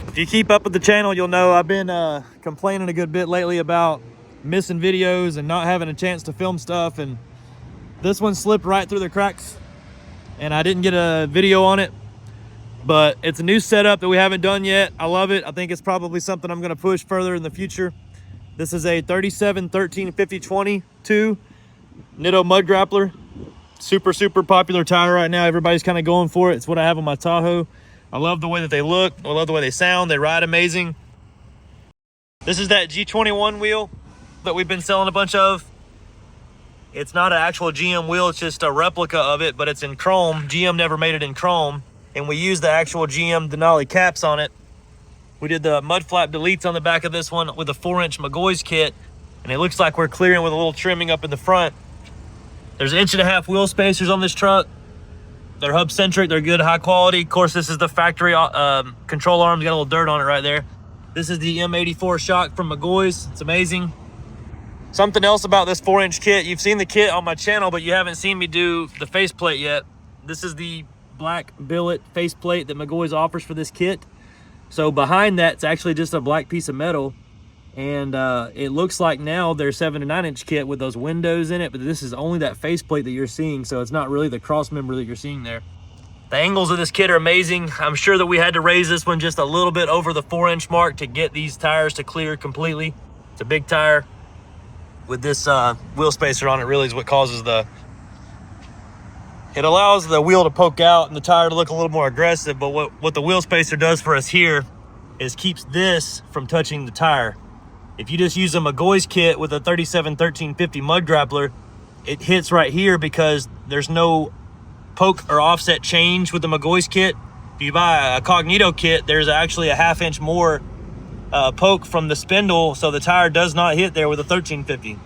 If you keep up with the channel, you'll know I've been complaining a good bit lately about missing videos and not having a chance to film stuff, and this one slipped right through the cracks and I didn't get a video on it. But it's a new setup that we haven't done yet. I love it. I think it's probably something I'm going to push further in the future. This is a 37 13 50 22 Nitto Mud Grappler. Super popular tire right now. Everybody's kind of going for it. It's what I have on my Tahoe. I love the way that they look. I love the way they sound. They ride amazing. This is that G21 wheel that we've been selling a bunch of. It's not an actual GM wheel. It's just a replica of it, but it's in chrome. GM never made it in chrome. And we used the actual GM Denali caps on it. We did the mud flap deletes on the back of this one with a 4-inch McGaughys kit. And it looks like we're clearing with a little trimming up in the front. There's 1.5 inch wheel spacers on this truck. They're hub centric, they're good, high quality. Of course, this is the factory control arms, got a little dirt on it right there. This is the M84 shock from McGaughys. It's amazing. Something else about this 4-inch kit, you've seen the kit on my channel, but you haven't seen me do the faceplate yet. This is the black billet faceplate that McGaughys offers for this kit. So behind that, it's actually just a black piece of metal. And it looks like now their 7 to 9 inch kit with those windows in it, but this is only that faceplate that you're seeing, so it's not really the cross member that you're seeing there. The angles of this kit are amazing. I'm sure that we had to raise this one just a little bit over the 4-inch mark to get these tires to clear completely. It's a big tire with this wheel spacer on it. Really is what causes it allows the wheel to poke out and the tire to look a little more aggressive, but what the wheel spacer does for us here is keeps this from touching the tire. If you just use a McGaughys kit with a 37 13 50 Mud Grappler, it hits right here because there's no poke or offset change with the McGaughys kit. If you buy a Cognito kit, there's actually a 1/2 inch more poke from the spindle, so the tire does not hit there with a 1350.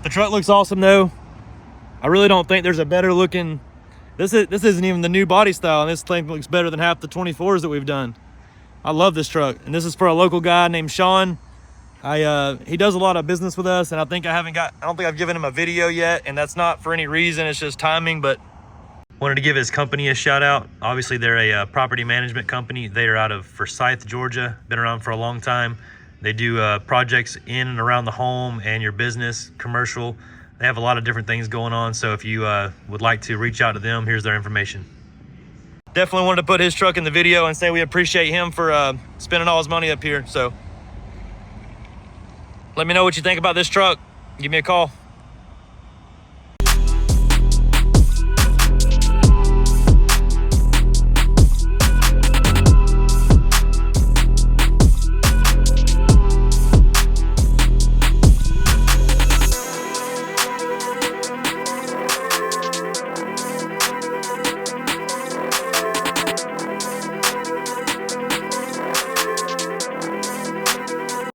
The truck looks awesome though. I really don't think there's a better looking, this isn't even the new body style, and this thing looks better than half the 24s that we've done. I love this truck, and this is for a local guy named Sean. He does a lot of business with us, and I don't think I've given him a video yet, and that's not for any reason, it's just timing, but wanted to give his company a shout out. Obviously, they're a property management company. They are out of Forsyth, Georgia, been around for a long time. They do projects in and around the home and your business, commercial. They have a lot of different things going on, so if you would like to reach out to them, here's their information. Definitely wanted to put his truck in the video and say we appreciate him for spending all his money up here. So let me know what you think about this truck. Give me a call.